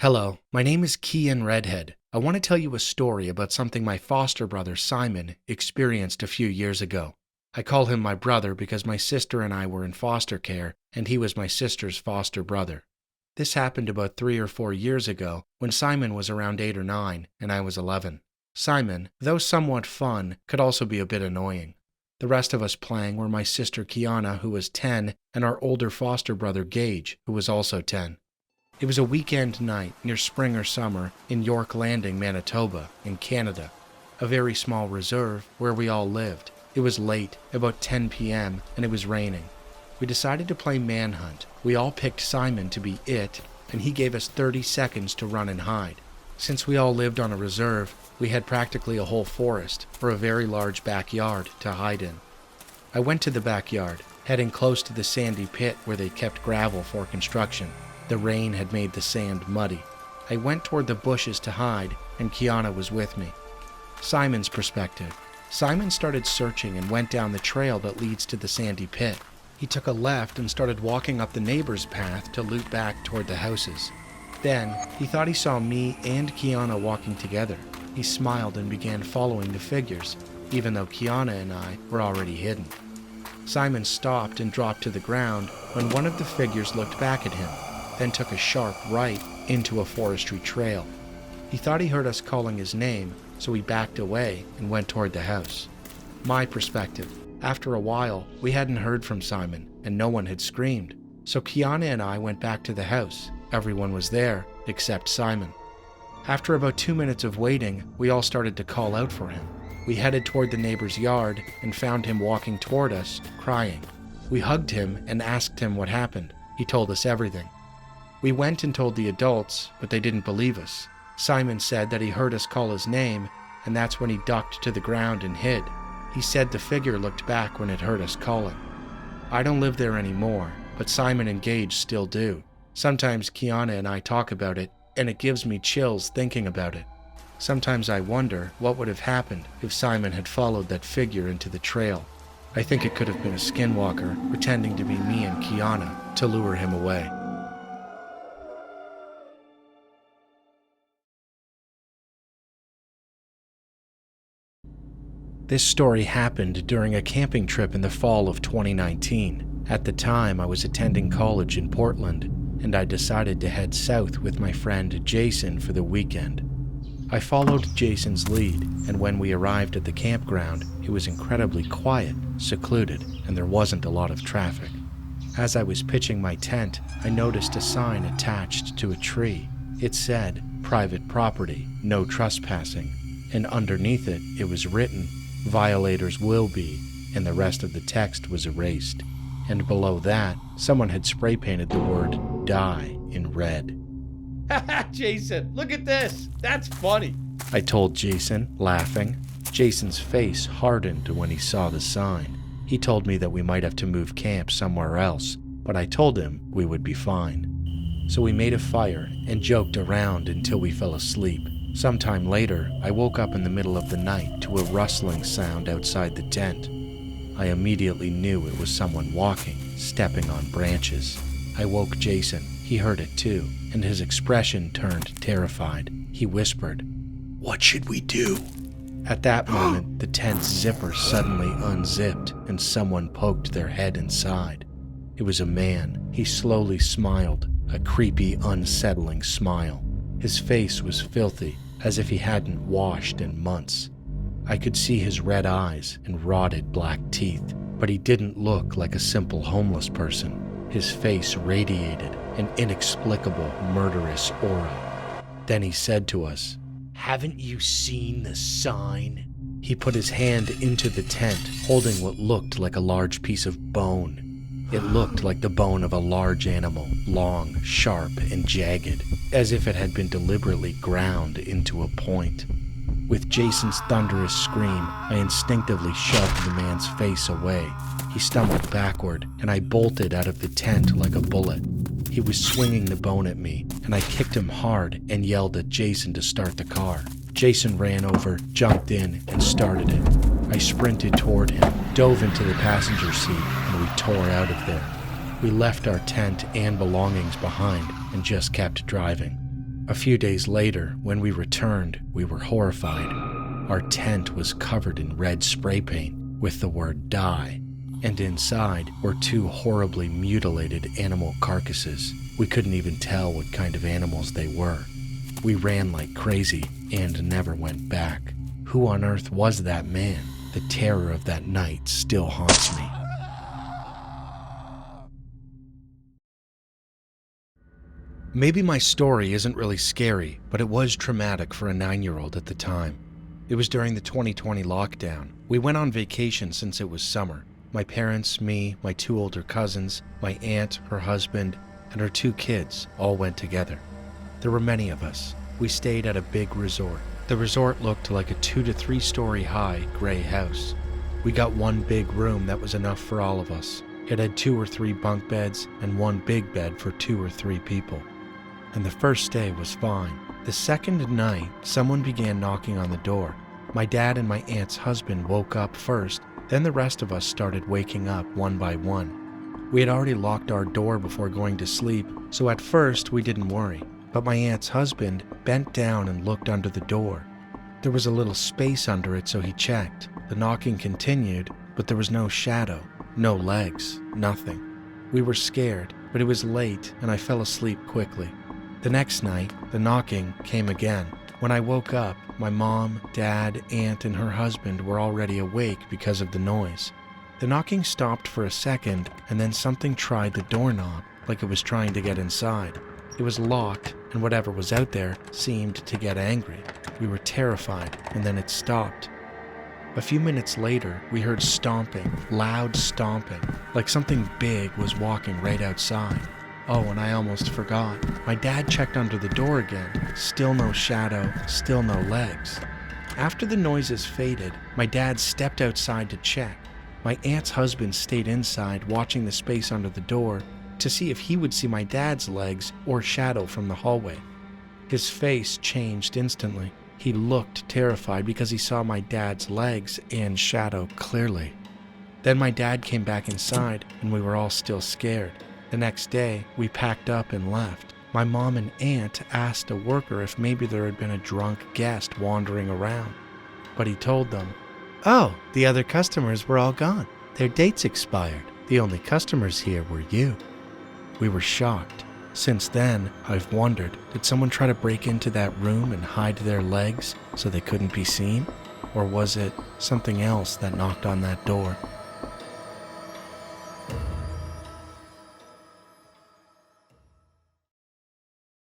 Hello, my name is Keean Redhead. I want to tell you a story about something my foster brother Simon experienced a few years ago. I call him my brother because my sister and I were in foster care, and he was my sister's foster brother. This happened about 3 or 4 years ago when Simon was around 8 or 9 and I was 11. Simon, though somewhat fun, could also be a bit annoying. The rest of us playing were my sister Kiana, who was 10, and our older foster brother Gage, who was also 10. It was a weekend night near spring or summer in York Landing, Manitoba, in Canada, a very small reserve where we all lived. It was late, about 10 p.m., and it was raining. We decided to play Manhunt. We all picked Simon to be it, and he gave us 30 seconds to run and hide. Since we all lived on a reserve, we had practically a whole forest, or a very large backyard, to hide in. I went to the backyard, heading close to the sandy pit where they kept gravel for construction. The rain had made the sand muddy. I went toward the bushes to hide, and Kiana was with me. Simon's perspective. Simon started searching and went down the trail that leads to the sandy pit. He took a left and started walking up the neighbor's path to loop back toward the houses. Then, he thought he saw me and Kiana walking together. He smiled and began following the figures, even though Kiana and I were already hidden. Simon stopped and dropped to the ground when one of the figures looked back at him, then took a sharp right into a forestry trail. He thought he heard us calling his name, so he backed away and went toward the house. My perspective. After a while, we hadn't heard from Simon, and no one had screamed, so Kiana and I went back to the house. Everyone was there, except Simon. After about 2 minutes of waiting, we all started to call out for him. We headed toward the neighbor's yard and found him walking toward us, crying. We hugged him and asked him what happened. He told us everything. We went and told the adults, but they didn't believe us. Simon said that he heard us call his name, and that's when he ducked to the ground and hid. He said the figure looked back when it heard us calling. I don't live there anymore, but Simon and Gage still do. Sometimes Kiana and I talk about it, and it gives me chills thinking about it. Sometimes I wonder what would have happened if Simon had followed that figure into the trail. I think it could have been a skinwalker pretending to be me and Kiana to lure him away. This story happened during a camping trip in the fall of 2019. At the time, I was attending college in Portland, and I decided to head south with my friend Jason for the weekend. I followed Jason's lead, and when we arrived at the campground, it was incredibly quiet, secluded, and there wasn't a lot of traffic. As I was pitching my tent, I noticed a sign attached to a tree. It said, "Private property, no trespassing," and underneath it, it was written, "Violators will be," and the rest of the text was erased. And below that, someone had spray painted the word "die" in red. Haha, Jason, look at this. That's funny. I told Jason, laughing. Jason's face hardened when he saw the sign. He told me that we might have to move camp somewhere else, but I told him we would be fine. So we made a fire and joked around until we fell asleep. Sometime later, I woke up in the middle of the night to a rustling sound outside the tent. I immediately knew it was someone walking, stepping on branches. I woke Jason. He heard it too, and his expression turned terrified. He whispered, "What should we do?" At that moment, the tent's zipper suddenly unzipped, and someone poked their head inside. It was a man. He slowly smiled, a creepy, unsettling smile. His face was filthy, as if he hadn't washed in months. I could see his red eyes and rotted black teeth, but he didn't look like a simple homeless person. His face radiated an inexplicable, murderous aura. Then he said to us, "Haven't you seen the sign?" He put his hand into the tent, holding what looked like a large piece of bone. It looked like the bone of a large animal, long, sharp, and jagged, as if it had been deliberately ground into a point. With Jason's thunderous scream, I instinctively shoved the man's face away. He stumbled backward, and I bolted out of the tent like a bullet. He was swinging the bone at me, and I kicked him hard and yelled at Jason to start the car. Jason ran over, jumped in, and started it. I sprinted toward him, dove into the passenger seat, and we tore out of there. We left our tent and belongings behind and just kept driving. A few days later, when we returned, we were horrified. Our tent was covered in red spray paint with the word "die," and inside were 2 horribly mutilated animal carcasses. We couldn't even tell what kind of animals they were. We ran like crazy and never went back. Who on earth was that man? The terror of that night still haunts me. Maybe my story isn't really scary, but it was traumatic for a 9-year-old at the time. It was during the 2020 lockdown. We went on vacation since it was summer. My parents, me, my 2 older cousins, my aunt, her husband, and her 2 kids all went together. There were many of us. We stayed at a big resort. The resort looked like a 2 to 3 story high gray house. We got one big room that was enough for all of us. It had 2 or 3 bunk beds and one big bed for 2 or 3 people. And the first day was fine. The second night, someone began knocking on the door. My dad and my aunt's husband woke up first, then the rest of us started waking up one by one. We had already locked our door before going to sleep, so at first we didn't worry. But my aunt's husband bent down and looked under the door. There was a little space under it, so he checked. The knocking continued, but there was no shadow, no legs, nothing. We were scared, but it was late and I fell asleep quickly. The next night, the knocking came again. When I woke up, my mom, dad, aunt, and her husband were already awake because of the noise. The knocking stopped for a second, and then something tried the doorknob, like it was trying to get inside. It was locked, and whatever was out there seemed to get angry. We were terrified, and then it stopped. A few minutes later, we heard stomping, loud stomping, like something big was walking right outside. Oh, and I almost forgot. My dad checked under the door again. Still no shadow, still no legs. After the noises faded, my dad stepped outside to check. My aunt's husband stayed inside watching the space under the door to see if he would see my dad's legs or shadow from the hallway. His face changed instantly. He looked terrified because he saw my dad's legs and shadow clearly. Then my dad came back inside and we were all still scared. The next day, we packed up and left. My mom and aunt asked a worker if maybe there had been a drunk guest wandering around. But he told them, "Oh, the other customers were all gone. Their dates expired. The only customers here were you." We were shocked. Since then, I've wondered, did someone try to break into that room and hide their legs so they couldn't be seen? Or was it something else that knocked on that door?